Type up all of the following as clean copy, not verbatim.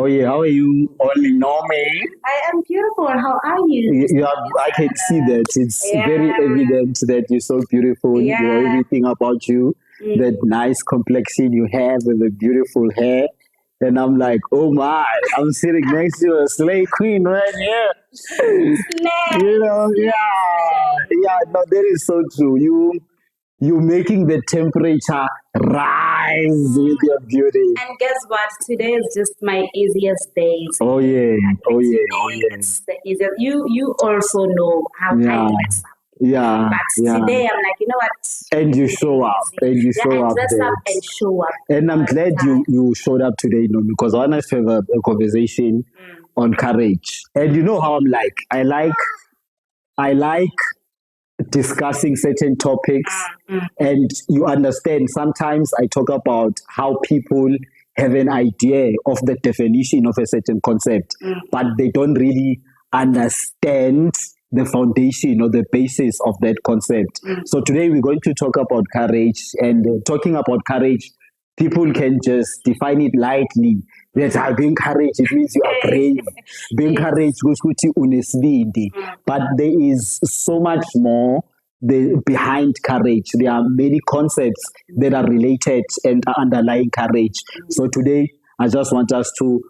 Oh yeah, how are you, Only Norman? I am beautiful. How are you? I can see that. It's very Yeah, evident that you're so beautiful. yeah. Everything about you, that nice complexion you have, and the beautiful hair. And I'm like, oh my, I'm sitting next to a slay queen right here. Slay. Yeah, no, that is so true. You making the temperature rise with your beauty. And guess what? Today is just my easiest day. Oh yeah, oh yeah, oh Today yeah. it's the easiest. You also know how I Yeah, dress up. yeah, But yeah. today I'm like, you know what? And you show up, and you Yeah, show I up dress there. up and show up. And I'm glad you showed up today, because I want us to have a conversation on courage. And you know how I'm like. I like discussing certain topics, and you understand. Sometimes I talk about how people have an idea of the definition of a certain concept, but they don't really understand the foundation or the basis of that concept. So today we're going to talk about courage, and talking about courage, people can just define it lightly. That being courage, it means you are brave. Being courage, kusho ukuthi unesibindi. But there is so much more behind courage. There are many concepts that are related and are underlying courage. So today, I just want us to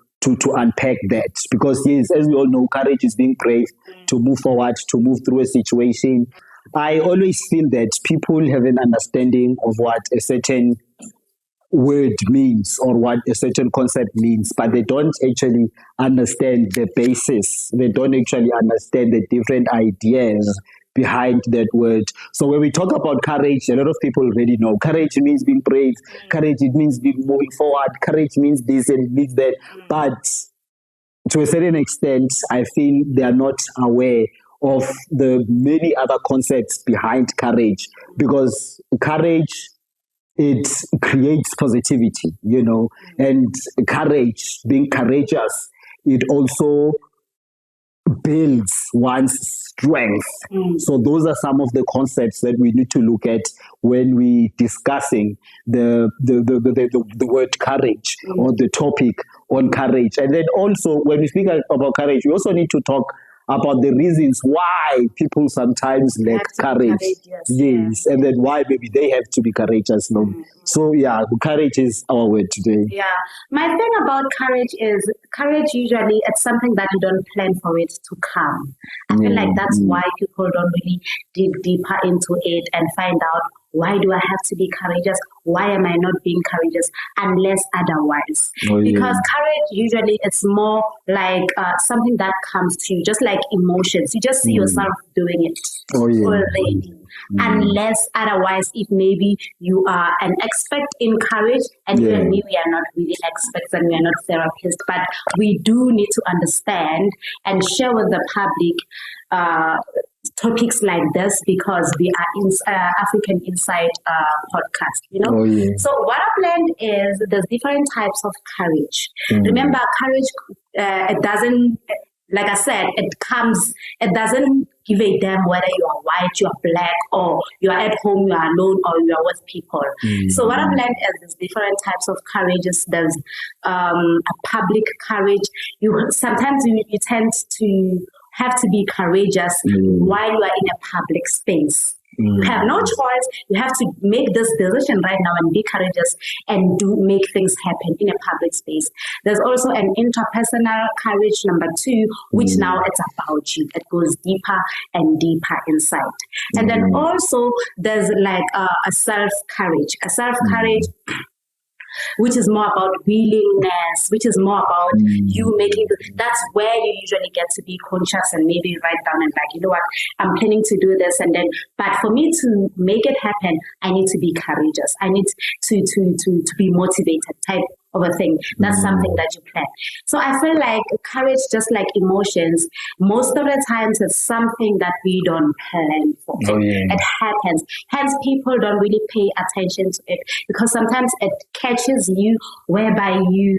unpack that, because yes, as we all know, courage is being brave to move forward, to move through a situation. I always feel that people have an understanding of what a certain word means or what a certain concept means, but they don't actually understand the basis. They don't actually understand the different ideas behind that word. So when we talk about courage, a lot of people already know. Courage means being brave. Courage, it means being moving forward. Courage means this and means that. But to a certain extent, I feel they are not aware of the many other concepts behind courage, because courage, it creates positivity, and courage, being courageous, it also builds one's strength. So those are some of the concepts that we need to look at when we discussing the word courage, or the topic on courage. And then also when we speak about courage, we also need to talk about the reasons why people sometimes lack courage. Yes, and then why maybe they have to be courageous. No? So yeah, courage is our word today. Yeah. My thing about courage is courage usually it's something that you don't plan for it to come. I feel like that's why people don't really dig deeper into it and find out, why do I have to be courageous? Why am I not being courageous unless otherwise? Oh, yeah. Because courage usually it's more like something that comes to you, just like emotions. You just see yourself doing it Oh, yeah. already. Unless otherwise, if maybe you are an expert in courage, and Yeah. even we are not really experts and we are not therapists, but we do need to understand and share with the public topics like this, because we are in African Insight podcast. Oh, yeah. So what I've learned is there's different types of courage. Remember, courage, it doesn't, like I said, it doesn't give a damn whether you are white, you are black, or you are at home, you are alone, or you are with people. So what I've learned is there's different types of courages. There's a public courage. Sometimes you tend to have to be courageous while you are in a public space. You have no choice. You have to make this decision right now and be courageous and make things happen in a public space. There's also an interpersonal courage, number 2, which now it's about you. It goes deeper and deeper inside. And then also there's like a self-courage. A self-courage which is more about willingness, which is more about you making, that's where you usually get to be conscious and maybe write down and like, you know what, I'm planning to do this. And then, but for me to make it happen, I need to be courageous. I need to be motivated type of a thing. That's something that you plan. So I feel like courage, just like emotions, most of the times it's something that we don't plan for. Oh, yeah. It happens. Hence, people don't really pay attention to it because sometimes it catches you whereby you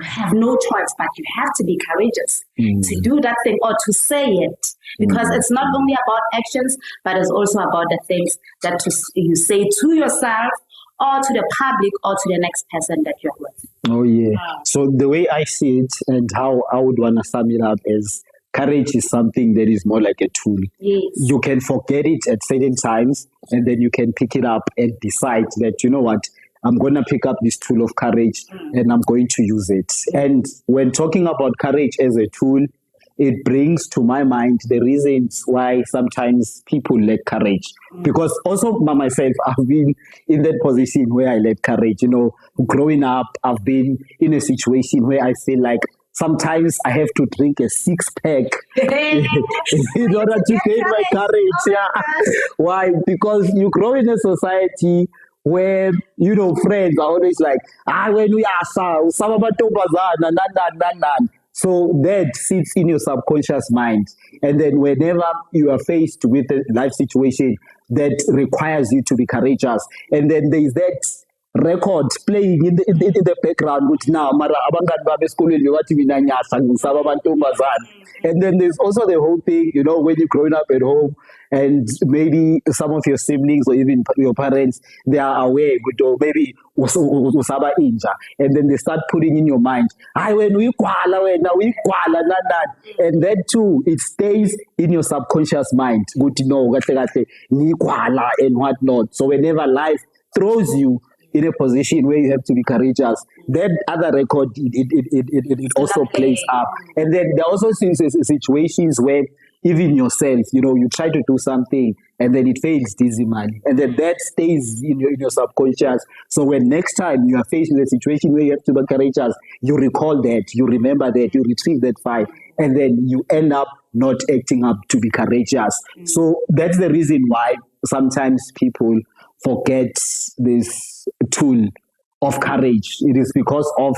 have no choice, but you have to be courageous to do that thing or to say it, because it's not only about actions, but it's also about the things that you say to yourself or to the public or to the next person that you're with. Oh, yeah. So the way I see it and how I would want to sum it up is courage is something that is more like a tool. Yes. You can forget it at certain times and then you can pick it up and decide that, you know what, I'm going to pick up this tool of courage and I'm going to use it. And when talking about courage as a tool, it brings to my mind the reasons why sometimes people lack courage. Because also by myself, I've been in that position where I lack courage. You know, growing up, I've been in a situation where I feel like sometimes I have to drink a 6-pack in order to gain my courage. Yeah. Why? Because you grow in a society where, you know, friends are always like, when we are so that sits in your subconscious mind. And then whenever you are faced with a life situation that requires you to be courageous, and then there is that record playing in the background, which now, and then there's also the whole thing, you know, when you're growing up at home and maybe some of your siblings or even your parents, they are aware, or maybe usaba inja, and then they start putting in your mind, when we kwala, and that too, it stays in your subconscious mind, good to know, and whatnot. So whenever life throws you in a position where you have to be courageous, that other record, it also plays up. And then there are also situations where even yourself, you know, you try to do something and then it fails dismally. And then that stays in your subconscious. So when next time you are faced with a situation where you have to be courageous, you recall that, you remember that, you retrieve that fight, and then you end up not acting up to be courageous. So that's the reason why sometimes people forget this tool of courage. It is because of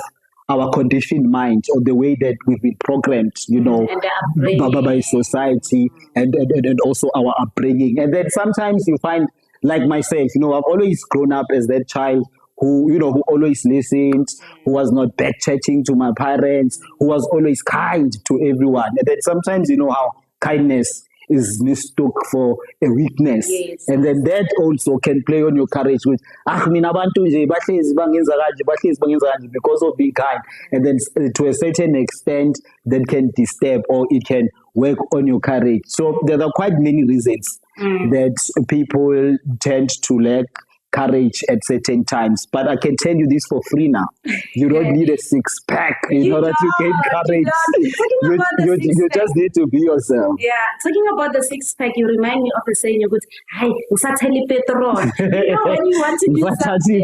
our conditioned mind or the way that we've been programmed, you know, by society and also our upbringing. And then sometimes you find, like myself, you know, I've always grown up as that child who, you know, who always listened, who was not backchatting to my parents, who was always kind to everyone. And then sometimes, you know, how kindness is mistook for a weakness. Yes. And then that also can play on your courage with, mina bantu nje bahlezi bangenza kanje because of being kind. And then to a certain extent, that can disturb or it can work on your courage. So there are quite many reasons that people tend to lack courage at certain times. But I can tell you this for free now. You don't need a 6-pack in order to gain courage. You just need to be yourself. Yeah, talking about the 6-pack, you remind me of the saying, you're good, hey, usatheli petrol. You know, when you want to do something, you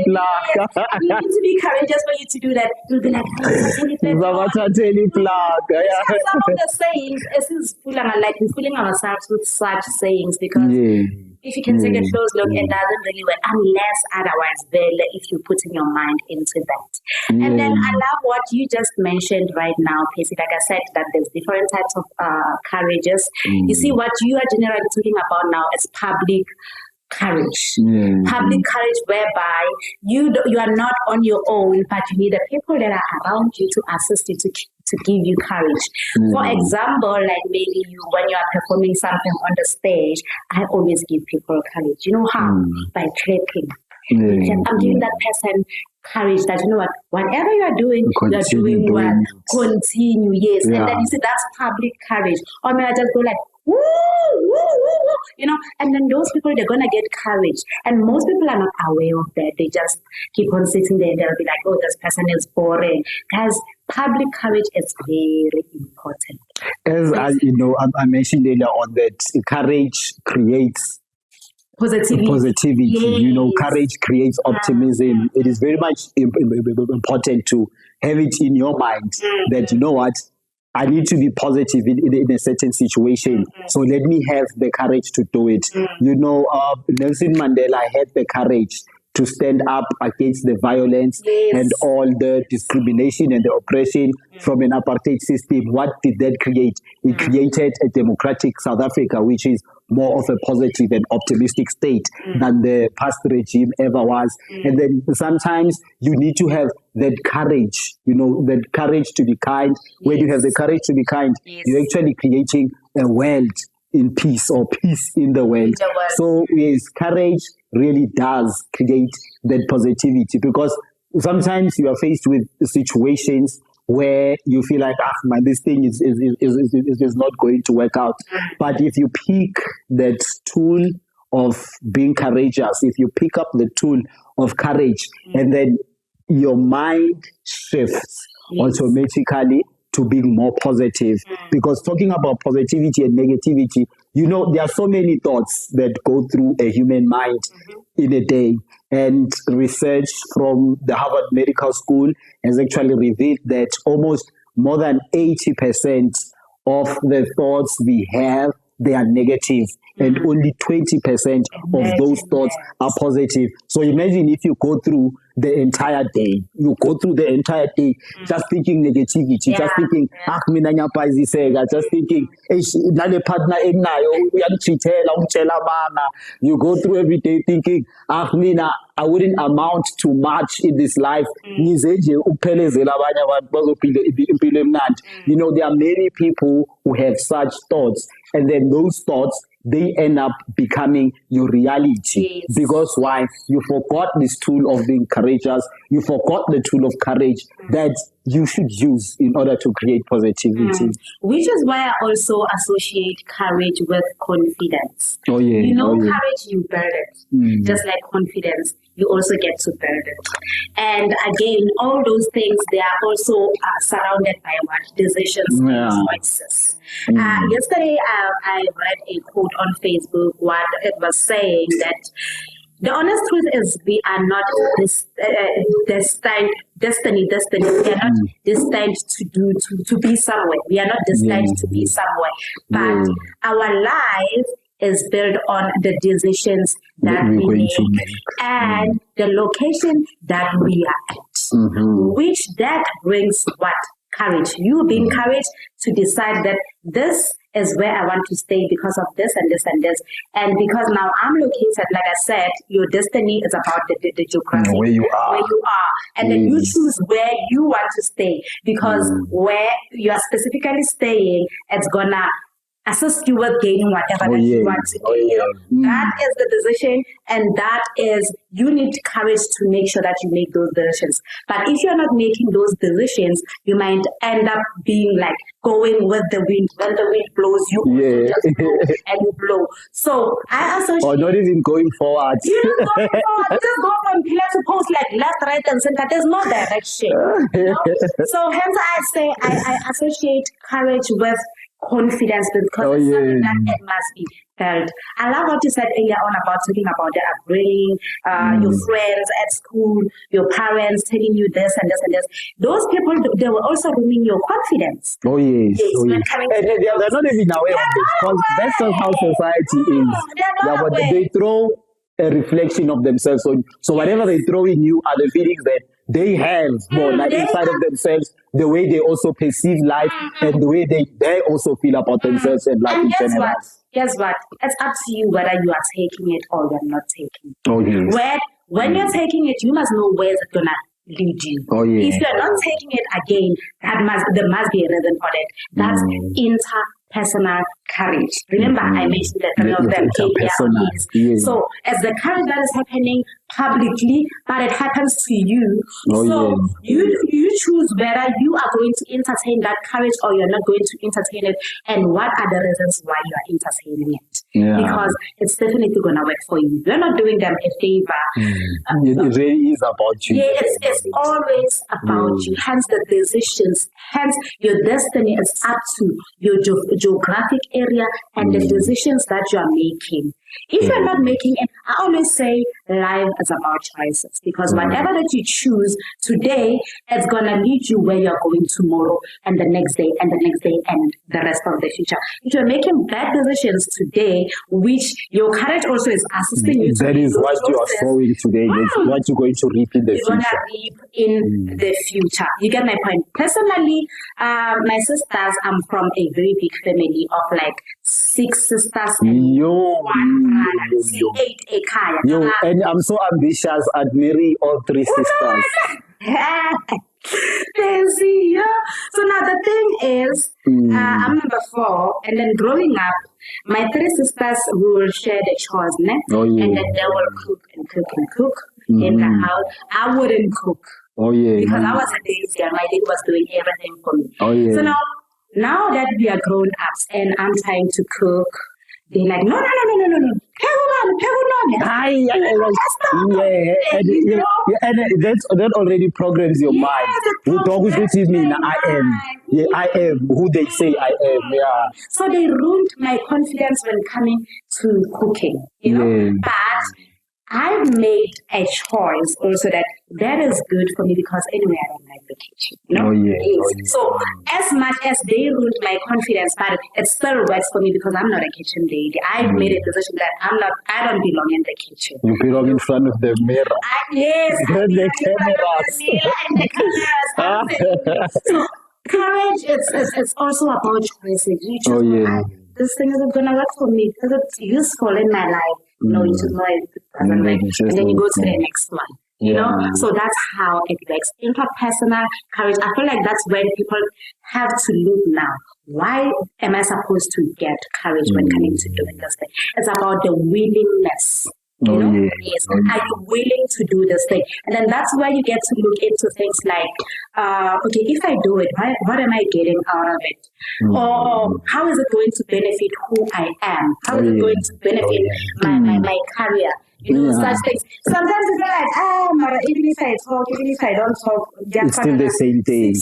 need to be courageous for you to do that. You'll be like, usatheli petrol. Some of the sayings, like we're fooling ourselves with such sayings because if you can take a close look, it doesn't really work unless otherwise, if you put in your mind into that. And then I love what you just mentioned right now, Pacey. Like I said, that there's different types of courages. You see, what you are generally talking about now is public courage. Public courage whereby you are not on your own, but you need the people that are around you to assist you to give you courage. For example, like maybe when you are performing something on the stage, I always give people courage. You know how? By clapping. I'm giving that person courage that, you know what, whatever you are doing, you're doing well. Continue, yes. And then you see, that's public courage. Or may I just go like, woo, woo, woo, woo, you know, and then those people, they're going to get courage. And most people are not aware of that. They just keep on sitting there. They'll be like, oh, this person is boring. Guys, public courage is very important. As I mentioned earlier on that courage creates positivity. Yes. You know, courage creates optimism. It is very much important to have it in your mind that, you know what, I need to be positive in a certain situation. So let me have the courage to do it. You know, Nelson Mandela had the courage to stand up against the violence and all the discrimination and the oppression from an apartheid system. What did that create? It created a democratic South Africa, which is more of a positive and optimistic state than the past regime ever was. And then sometimes you need to have that courage, you know, that courage to be kind. When you have the courage to be kind, you're actually creating a world in peace or peace in the world. So yes, courage really does create that positivity, because sometimes you are faced with situations where you feel like, man, this thing is not going to work out. But if you pick that tool of being courageous, if you pick up the tool of courage, and then your mind shifts automatically to being more positive. Because talking about positivity and negativity, there are so many thoughts that go through a human mind in a day. And research from the Harvard Medical School has actually revealed that almost more than 80% of the thoughts we have, they are negative, and only 20% of those thoughts are positive. So imagine if you go through the entire day, just thinking negativity, just thinking, mina ngiyabhayiziseka, just thinking, nale partner enginayo uyangithithela ungitshela amanga. You go through every day thinking, mina, I wouldn't amount to much in this life. Ngize nje ukuphelezela abanye abantu bazophila impilo emnandi. There are many people who have such thoughts, and then those thoughts, they end up becoming your reality. Yes. Because why? You forgot this tool of being courageous. You forgot the tool of courage that you should use in order to create positivity. Which is why I also associate courage with confidence. Oh yeah. Courage, you build it. Just like confidence, you also get to build it. And again, all those things, they are also surrounded by what? Decisions and choices. Yesterday, I read a quote on Facebook. What it was saying that the honest truth is we are not destined. We are not destined to be somewhere. We are not destined to be somewhere. But our life is built on the decisions that we make and the location that we are at, which that brings what? Courage. You being courage to decide that this is where I want to stay because of this and this and this. And because now I'm located, like I said, your destiny is about the geography. Where you are. And then you choose where you want to stay, because where you are specifically staying, it's gonna assist you with gaining whatever that you want to gain. That is the decision, and that is, you need courage to make sure that you make those decisions. But if you're not making those decisions, you might end up being like going with the wind. When the wind blows, you also just blow and you blow. So I associate. Or not even going forward. You don't go forward. Just go from pillar to post, like left, right, and center. There's no direction. So hence I say I associate courage with confidence, because it's something that it must be felt. I love what you said earlier on about talking about the upbringing, your friends at school, your parents telling you this and this and this. Those people, they were also ruining your confidence. Oh yes. And they're not even aware of it, because that's just how society is. But they throw a reflection of themselves on. So whatever they throw in you are the feelings that they have more like inside of themselves, the way they also perceive life and the way they also feel about themselves and life in general. Guess what? It's up to you whether you are taking it or you're not taking it. Oh yes. When you're taking it, you must know where it's gonna lead you. Oh yeah. If you're not taking it, again, there must be a reason for it. That's interpersonal courage. Remember, I mentioned that three of them came. So as the courage that is happening publicly, but it happens to you. You choose whether you are going to entertain that courage or you're not going to entertain it, and what are the reasons why you are entertaining it. Because it's definitely going to work for you. You're not doing them a favor. It really is about you. It's always about you. Hence the decisions. Hence your destiny is up to your geographic area and the decisions that you are making. If you're not making it, I always say life is about choices, because whatever that you choose today, it's going to lead you where you're going tomorrow and the next day and the next day and the rest of the future. If you're making bad decisions today, which your courage also is assisting you to that is what you are sowing today, what you're going to reap in the future. You're going to reap in the future. You get my point. Personally, my sisters, I'm from a very big family of like 6 sisters and 1 brother. 8 ekaya. And I'm so ambitious. I'd marry all 3 sisters. Daisy, yeah. So now the thing is, I'm number 4, and then growing up, my 3 sisters will share the chores, ne? Oh, yeah. And then they will cook and cook and cook in the house. I wouldn't cook. Oh, yeah. Because I was a Daisy and my dad was doing everything for me. Oh, yeah. So now that we are grown ups and I'm trying to cook, they're like, no. Aye, and that already programs your mind. Who talks with me? I am who they say I am. Yeah. So they ruined my confidence when coming to cooking, you know. Yeah. But I've made a choice also that is good for me because anyway I don't like the kitchen, you know. Oh, yeah. Yes. Oh, yeah. So as much as they ruined my confidence, but it still works for me because I'm not a kitchen lady. I've made a decision that I don't belong in the kitchen. You belong in front of the mirror. Yes, I The belong in front of the mirror and the cameras. So courage, it's also about choices. You choose, Oh, yeah. this thing isn't gonna work for me. Is it useful in my life? No, you just know it doesn't work. And then you go to the next one. You know? So that's how it works. Interpersonal courage. I feel like that's when people have to look now. Why am I supposed to get courage when coming to doing this thing? It's about the willingness. You know? Yeah. Yes. Are you willing to do this thing? And then that's where you get to look into things like, okay, if I do it, what am I getting out of it? Or how is it going to benefit who I am? How is it going to benefit my career? You know, such things. Sometimes it's like, even if I talk, even if I don't talk, it's still the same thing.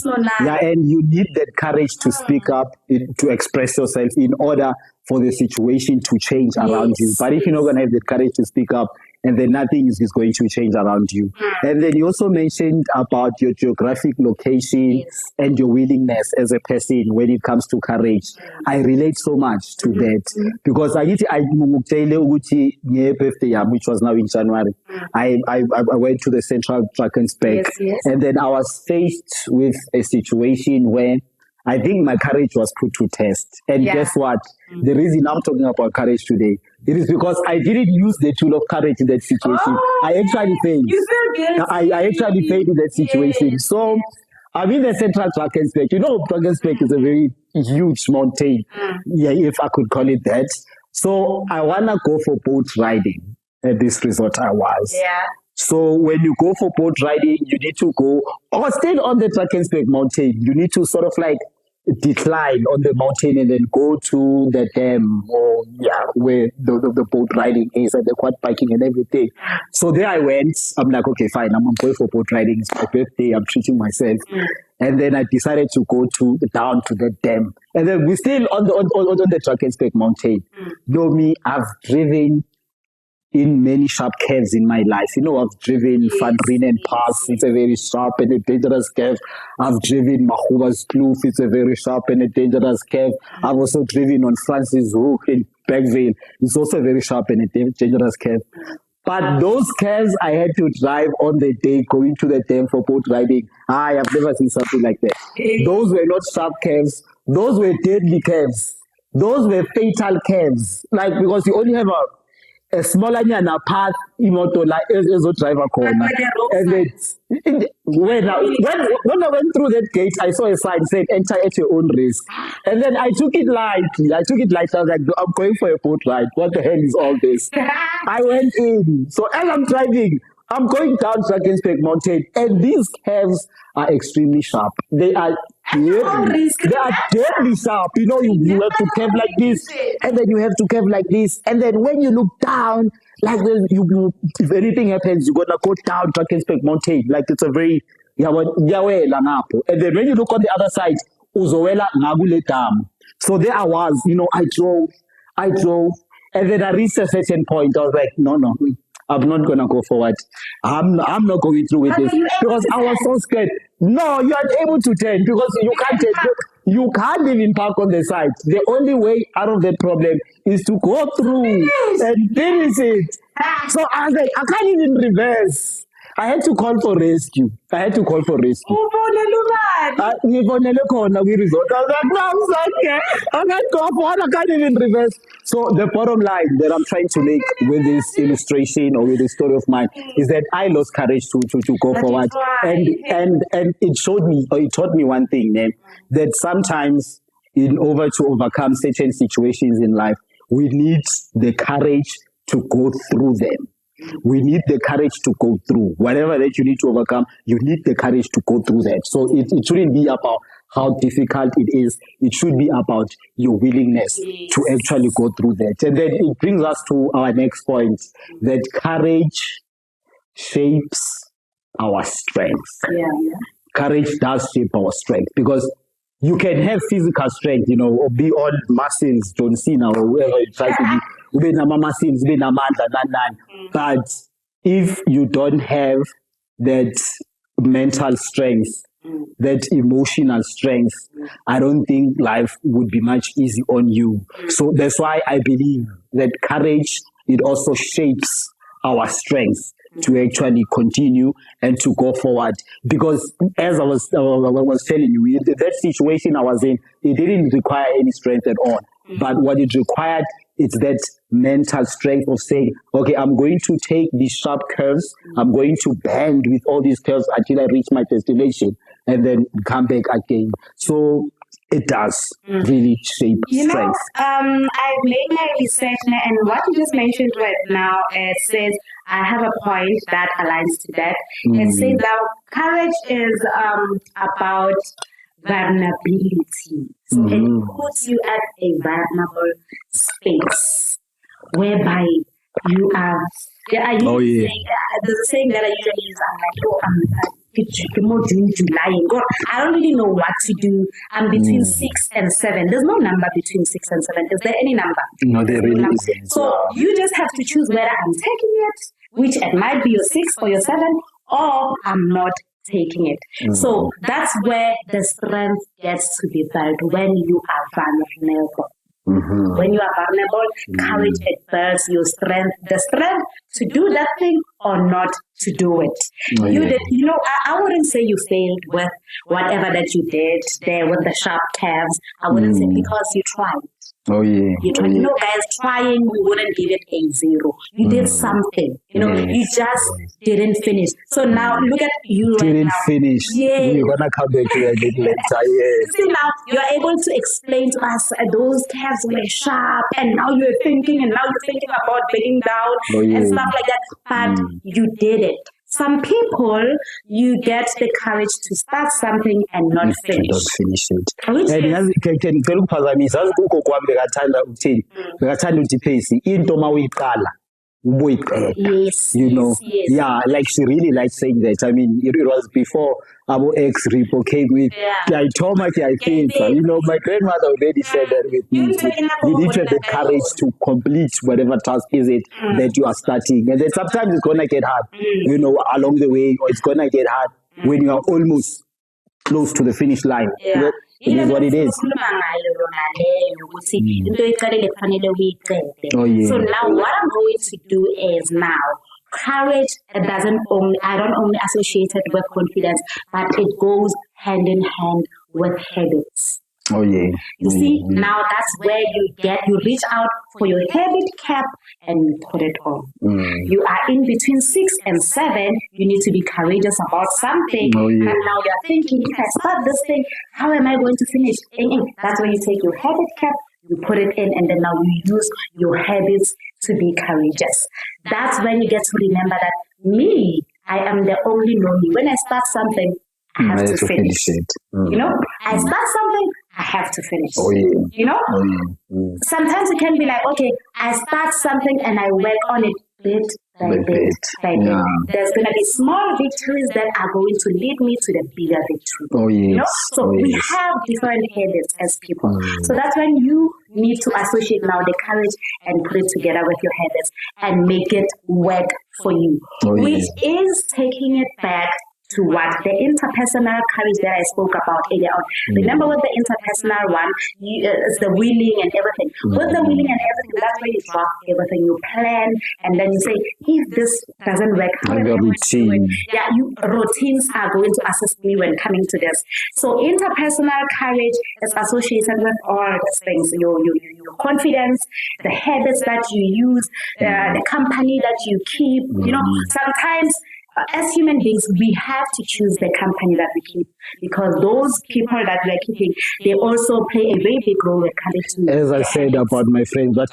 Yeah, and you need that courage to speak up, to express yourself in order for the situation to change around you. But if you're not going to have the courage to speak up, and then nothing is going to change around you. And then you also mentioned about your geographic location and your willingness as a person when it comes to courage. I relate so much to that because I birthday, which was now in January. I went to the Central Drakensberg, and then I was faced with a situation where I think my courage was put to test. And guess what? The reason I'm talking about courage today, it is because I didn't use the tool of courage in that situation. I actually failed. You feel guilty. I actually failed in that situation. So I'm in the Central Drakensberg. You know, Drakensberg is a very huge mountain, if I could call it that. So I want to go for boat riding at this resort I was. Yeah. So when you go for boat riding, you need to go, or stay on the Drakensberg mountain. You need to sort of like decline on the mountain and then go to the dam or where the boat riding is and the quad biking and everything. So there I went. I'm like, okay, fine. I'm going for boat riding. It's my birthday. I'm treating myself. And then I decided to go down to the dam. And then we're still on the Drakensberg mountain. You know me, I've driven in many sharp curves in my life. You know, I've driven Van Reenen Pass. It's a very sharp and a dangerous curve. I've driven Mahuba's Kloof. It's a very sharp and a dangerous curve. I've also driven on Francis Hook in Bergville. It's also a very sharp and a dangerous curve. But those curves I had to drive on the day going to the dam for boat riding. I have never seen something like that. Those were not sharp curves. Those were deadly curves. Those were fatal curves. Like, because you only have a smaller path, imoto like as a driver corner. And then when I went through that gate, I saw a sign saying enter at your own risk. And then I took it lightly. I was like, I'm going for a boat ride. What the hell is all this? I went in. So as I'm driving, I'm going down Drakensberg Mountain, and these curves are extremely sharp. They are deadly. They are deadly sharp. You know, you have to curve like this, and then you have to curve like this, and then when you look down, like if anything happens, you're gonna go down Drakensberg Mountain. Like it's a very and then when you look on the other side, uzowela ngakule dam. So there I was. You know, I drove, and then I reached a certain point. I was like, no. I'm not going to go forward. I'm not going through with this because I was so scared. No, you aren't able to turn because you can't even park on the side. The only way out of that problem is to go through and finish it. So I was like, I can't even reverse. I had to call for rescue. Ngifonele khona kwi-resort. I was like, no, I'm okay. I can't go forward. I can't even reverse. So the bottom line that I'm trying to make with this illustration or with this story of mine is that I lost courage to go forward. And it showed me, or it taught me one thing, man, that sometimes in order to overcome certain situations in life, we need the courage to go through them. We need the courage to go through whatever that you need to overcome. You need the courage to go through that. So it shouldn't be about how difficult it is. It should be about your willingness to actually go through that. And then it brings us to our next point, that courage shapes our strength. Courage does shape our strength, because you can have physical strength, or be all muscles, John Cena or whoever you try to be. But if you don't have that mental strength, that emotional strength, I don't think life would be much easy on you. So that's why I believe that courage, it also shapes our strength to actually continue and to go forward. Because as I was telling you, that situation I was in, it didn't require any strength at all. But what it required is that mental strength of saying, okay, I'm going to take these sharp curves, I'm going to bend with all these curves until I reach my destination, and then come back again. So it does really shape strength. I've made my research, and what you just mentioned right now, it says, I have a point that aligns to that. It says that courage is about vulnerability. So it puts you at a vulnerable space whereby you are. There's a saying that I usually use. I'm like, God, I don't really know what to do. I'm between 6 and 7. There's no number between 6 and 7. Is there any number? No, there really isn't. So you just have to choose whether I'm taking it, which it might be your 6 or your 7, or I'm not taking it. So that's where the strength gets to be built, when you are vulnerable. When you are vulnerable, courage, it builds your strength, the strength to do that thing or not to do it. I wouldn't say you failed with whatever that you did there with the sharp curves. I wouldn't say, because you tried. You tried. Guys, trying, we wouldn't give it a 0. You did something. You just didn't finish. So now look at you didn't right now. Finish. You're gonna come back to it later. See, now you're able to explain to us those curves were sharp, and now you're thinking about bending down and stuff like that. But you did it. Some people, you get the courage to start something and not finish. Don't finish it. Which Ngicela ukuphazamisa, yazi ugogo wami bekathanda ukuthini? Bekathanda ukuthi phase into mawuyiqala ubuyiqeda. Yes. Yeah, like she really liked saying that. I mean, it was before our ex-repo came with, I told my my grandmother already said that with me. You need to have the courage to complete whatever task is it that you are starting. And then sometimes it's going to get hard, along the way, or it's going to get hard when you are almost close to the finish line. It is what it is. So now what I'm going to do is now, courage, I don't only associate it with confidence, but it goes hand in hand with habits. You see, now that's where you reach out for your habit cap and you put it on. You are in between 6 and 7. You need to be courageous about something. And now you're thinking, if I start this thing, how am I going to finish? That's when you take your habit cap, you put it in, and then now you use your habits to be courageous. That's when you get to remember that I am the only lonely. When I start something, I have to finish it. I start something, I have to finish. Sometimes it can be like, okay, I start something and I work on it bit by bit. There's going to be small victories that are going to lead me to the bigger victory. So we have different habits as people. So that's when you need to associate now the courage and put it together with your habits and make it work for you, which is taking it back to what? The interpersonal courage that I spoke about earlier on. Remember with the interpersonal one, it's the willing and everything. With the willing and everything, that's where you drop everything, you plan, and then you say, if this doesn't work, how am I going to do it? Yeah, routines are going to assist me when coming to this. So interpersonal courage is associated with all these things, your confidence, the habits that you use, the company that you keep. You know, sometimes as human beings, we have to choose the company that we keep, because those people that we're keeping, they also play a very big role when coming to. As I said about my friends, but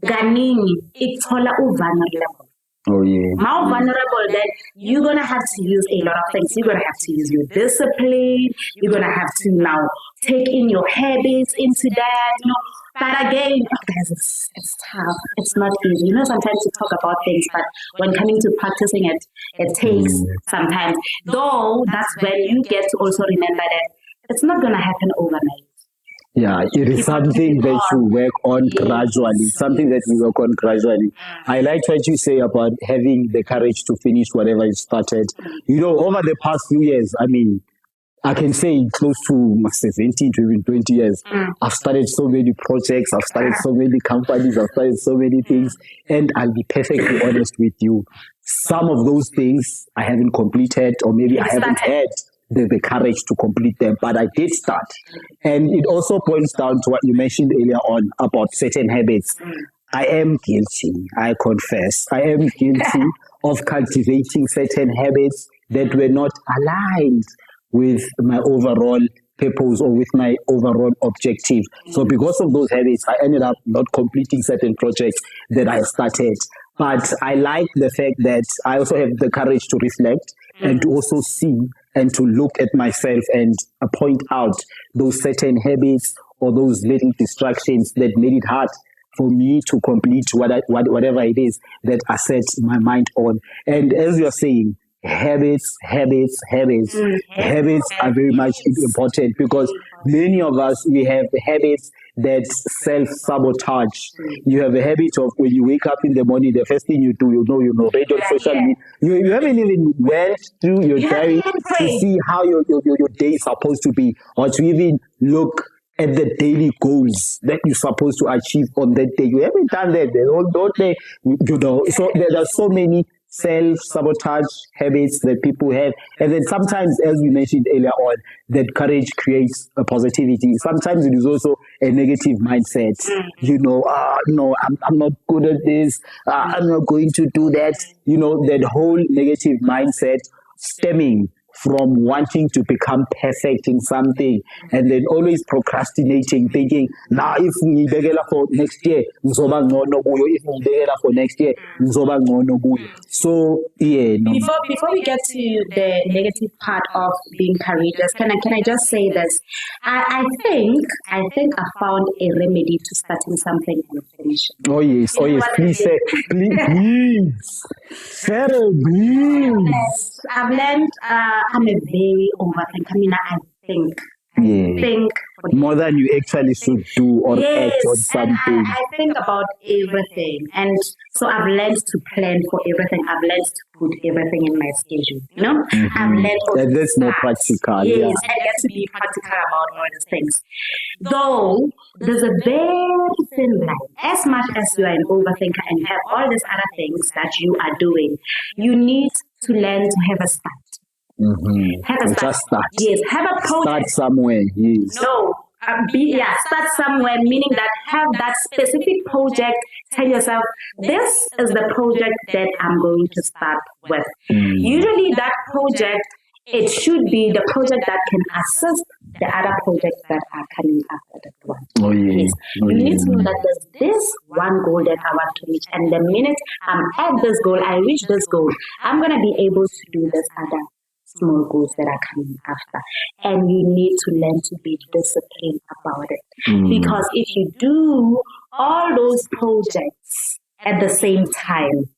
Ganingi, it's all vulnerable. oh yeah. How vulnerable, then you're going to have to use a lot of things. You're going to have to use your discipline. You're going to have to now take in your habits into that, you know. But again, guys, it's tough. It's not easy. You know, sometimes you talk about things, but when coming to practicing it, it takes some time. Though that's when you get to also remember that it's not going to happen overnight. Yeah, it is something that you work on gradually, something that you work on gradually. I liked what you say about having the courage to finish whatever you started. You know, over the past few years, I mean, I can say close to 17 to even 20 years, I've started so many projects, I've started so many companies, I've started so many things, and I'll be perfectly honest with you. Some of those things I haven't completed, or maybe I haven't had the courage to complete them, but I did start. And it also points down to what you mentioned earlier on about certain habits. I am guilty, I confess. I am guilty of cultivating certain habits that were not aligned with my overall purpose or with my overall objective. So because of those habits, I ended up not completing certain projects that I started. But I like the fact that I also have the courage to reflect and to also see and to look at myself and point out those certain habits or those little distractions that made it hard for me to complete whatever it is that I set my mind on. And as you're saying, habits are very much important, because many of us, we have habits that self-sabotage. You have a habit of when you wake up in the morning, the first thing you do, read on social media. You haven't even went through your diary to see how your day is supposed to be, or to even look at the daily goals that you're supposed to achieve on that day. You haven't done that. Don't they? So there are so many self-sabotage habits that people have. And then sometimes, as we mentioned earlier on, that courage creates a positivity. Sometimes it is also a negative mindset. No, I'm not good at this. I'm not going to do that. That whole negative mindset stemming from wanting to become perfect in something, and then always procrastinating, thinking, if we begela for next year, ngizoba ngcono kuyo. If we begela for next year, ngizoba ngcono kuyo. So yeah. No. Before we get to the negative part of being courageous, can I just say this? I think I found a remedy to starting something and finishing. Oh yes, please say, please, Sarah, please. I've learned. I'm a very overthinker. I think more than you actually should do or act on something. I think about everything, and so I've learned to plan for everything. I've learned to put everything in my schedule. I've learned and that's more practical. Yes, I get to be practical about all these things. Though there's a very thin line. As much as you are an overthinker and you have all these other things that you are doing, you need to learn to have a start. Have a start. Just start. Yes, have a project. Start somewhere. Yes. No, start somewhere, meaning that have that specific project. Tell yourself, this is the project that I'm going to start with. Usually that project, it should be the project that can assist the other projects that are coming after that one. Oh, yes. You need to know that there's this one goal that I want to reach, and the minute I'm at this goal, I reach this goal, I'm going to be able to do this other small goals that are coming after. And you need to learn to be disciplined about it. Because if you do all those projects at the same time,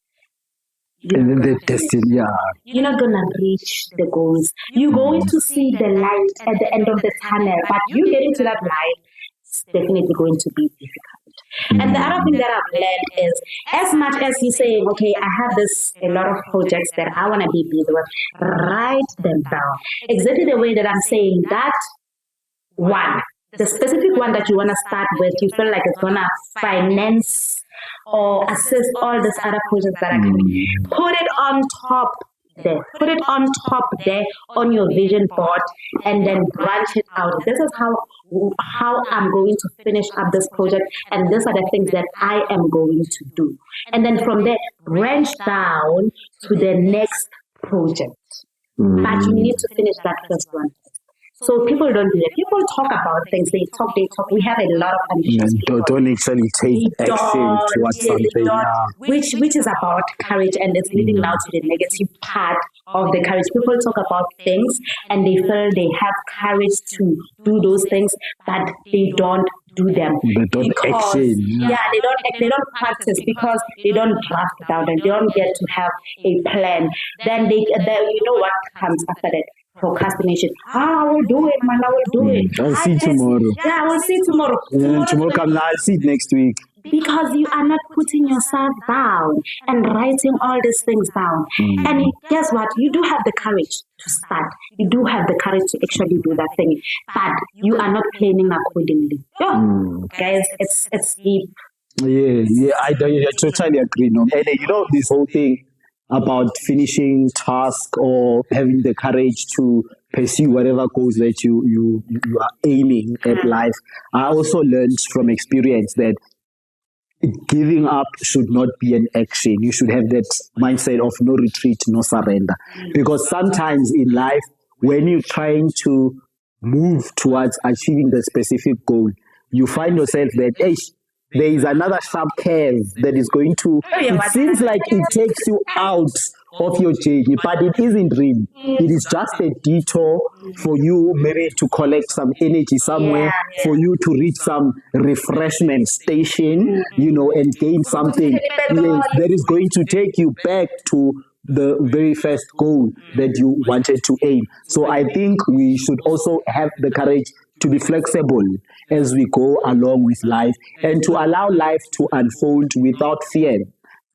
you're not going to reach the goals. You're going to see the light at the end of the tunnel, but you get into that light, it's definitely going to be difficult. And the other thing that I've learned is, as much as you're saying, okay, I have a lot of projects that I want to be busy with, write them down. Exactly the way that I'm saying that one, the specific one that you want to start with, you feel like it's going to finance or assist all these other projects that are coming. Put it on top there. Put it on top there on your vision board and then branch it out. This is how I'm going to finish up this project, and these are the things that I am going to do. And then from there, branch down to the next project. But you need to finish that first one. So people don't do that. People talk about things. They talk. We have a lot of ambitious people. Don't actually take action towards something. Which is about courage, and it's leading now to the negative part of the courage. People talk about things and they feel they have courage to do those things, but they don't do them. They don't action. Yeah, they don't practice because they don't draft it out and they don't get to have a plan. Then you know what comes after that? Procrastination. I will do it, man. I will do it. I'll see tomorrow. Yeah, I will see tomorrow. And tomorrow comes, I'll see it next week. Because you are not putting yourself down and writing all these things down. And guess what? You do have the courage to start. You do have the courage to actually do that thing. But you are not planning accordingly. Guys, it's deep. Yeah, I totally agree. No? And you know, this whole thing about finishing task or having the courage to pursue whatever goals that you are aiming at life. I also learned from experience that giving up should not be an action. You should have that mindset of no retreat, no surrender. Because sometimes in life, when you're trying to move towards achieving the specific goal, you find yourself that, there is another sharp curve that is going to, it seems like it takes you out of your journey, but it isn't really. It is just a detour for you maybe to collect some energy somewhere, for you to reach some refreshment station, and gain something that is going to take you back to the very first goal that you wanted to aim. So I think we should also have the courage to be flexible as we go along with life and to allow life to unfold without fear.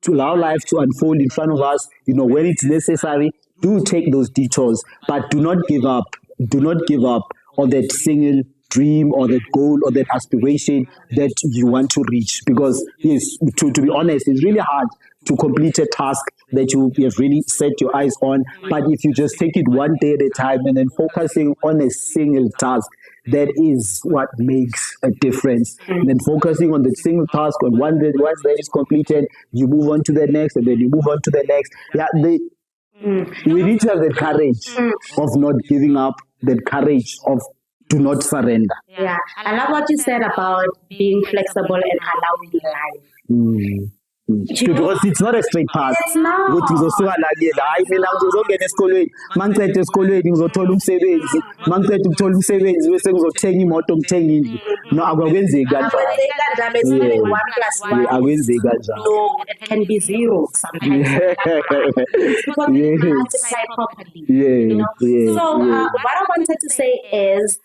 To allow life to unfold in front of us, when it's necessary, do take those detours, but do not give up. Do not give up on that single dream or that goal or that aspiration that you want to reach. Because, yes, to be honest, it's really hard to complete a task that you have really set your eyes on. But if you just take it one day at a time and then focusing on a single task, that is what makes a difference. And then focusing on the single task, on once that is completed, you move on to the next, and then you move on to the next. We need to have the courage of not giving up, the courage of do not surrender. Yeah, I love what you said about being flexible and allowing life. Because it's not a straight path. It's not. Ukuthi uzosuka la kuyela hayi mina ngizongena esikolweni mangicede esikolweni ngizothola umsebenzi mangicede ukuthola umsebenzi bese ngizothenga imoto ngithenga indlu no akwenzeki kanjalo akwenzeki kanjalo. No, it can be zero sometimes. Because we can't decide properly. So what I wanted to say is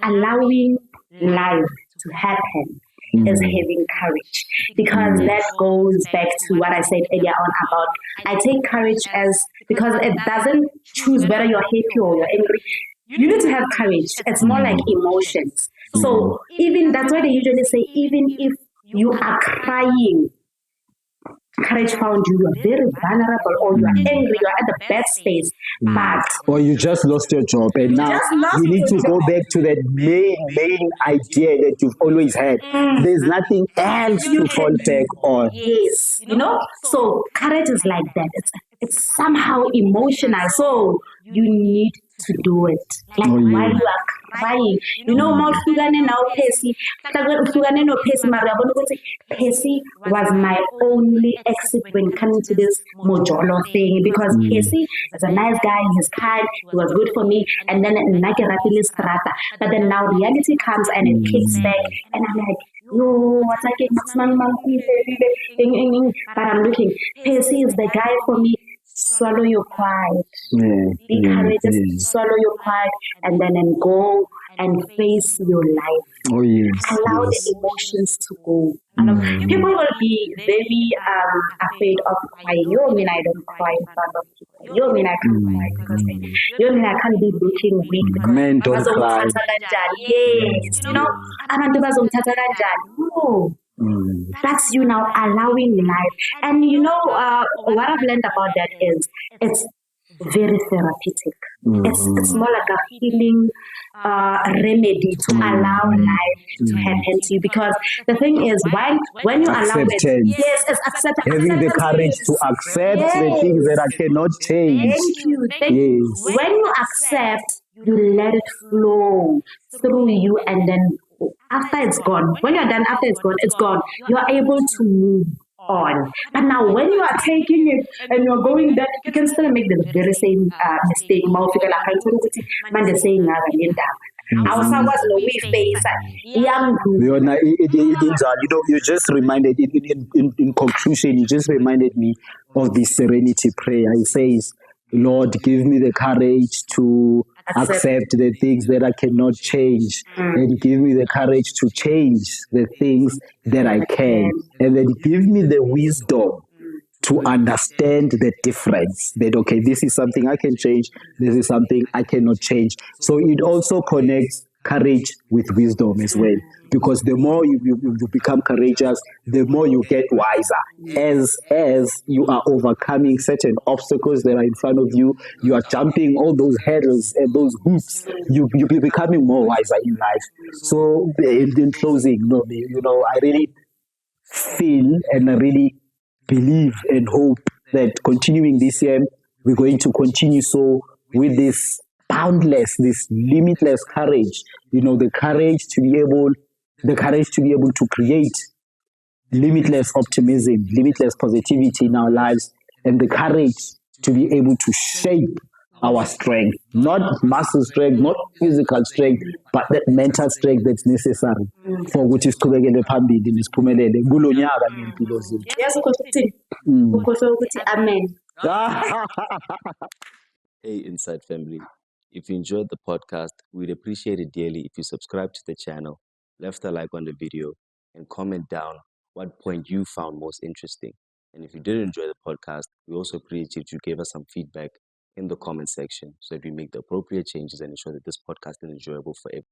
allowing life to happen is having courage, because that goes back to what I said earlier on about I take courage as because it doesn't choose whether you're happy or you're angry. You need to have courage. It's more like emotions. So even that's why they usually say even if you are crying, courage found you are very vulnerable, or you are angry, you are at the bad stage, or you just lost your job and now you need to go back to that main idea that you've always had. There's nothing else to fall back on. Yes, so courage is like that. It's somehow emotional, so you need to do it. Like while you are crying. Mawuhlukane nawo Percy, uhlukane no Percy, mara yabona ukuthi Percy was my only exit when coming to this Mojolo thing, because Percy is a nice guy, he's kind, he was good for me, and then but then now reality comes and it kicks back, and I'm like, what's like but I'm looking, Percy is the guy for me. Swallow your pride. Be courageous, swallow your pride, and then go and face your life. Oh yes. Allow Yes. the emotions to go. People will be very afraid of crying. You mean I don't cry in front of people. You mean I can't cry because you mean I can't be looking weak because Men don't cry. bazongithatha kanjani. Yes, you know, abantu bazongithatha kanjani. No. That's you now allowing life. And you know, what I've learned about that is it's very therapeutic. It's more like a healing remedy to allow life to happen to you. Because the thing is, when you allow it, Acceptance. yes, it's acceptance. Having the courage to accept the things that I cannot change. Thank you. Thank you. Yes. When you accept, you let it flow through you, and then after it's gone, when you're done, after it's gone, you're able to move on. But now, when you are taking it and you're going back, you can still make the very same mistake. Mawufika lapha ngithola ukuthi manje seyingaka le ndaba. Awusakwazi nokuyifeyisa. Yona, injalo. You know, you just reminded in conclusion, you just reminded me of the serenity prayer. It says, Lord, give me the courage to accept the things that I cannot change, and give me the courage to change the things that I can, and then give me the wisdom to understand the difference, that okay, this is something I can change, this is something I cannot change. So it also connects courage with wisdom as well, because the more you become courageous, the more you get wiser. As you are overcoming certain obstacles that are in front of you, you are jumping all those hurdles and those hoops, you're becoming more wiser in life. So in closing, you know, I really feel and I really believe and hope that continuing this year, we're going to continue so with this boundless, this limitless courage, you know, the courage to be able to create limitless optimism, limitless positivity in our lives, and the courage to be able to shape our strength, not muscle strength, not physical strength, but that mental strength that's necessary for ukuthi siqhubekele phambili nisiphumelele kulo nyaka ngempilo zethu. Yes, ukhohlwe ukuthi amen. Hey, Inside Family. If you enjoyed the podcast, we'd appreciate it dearly if you subscribe to the channel, left a like on the video, and comment down what point you found most interesting. And if you did enjoy the podcast, we also appreciate if you gave us some feedback in the comment section so that we make the appropriate changes and ensure that this podcast is enjoyable for everyone.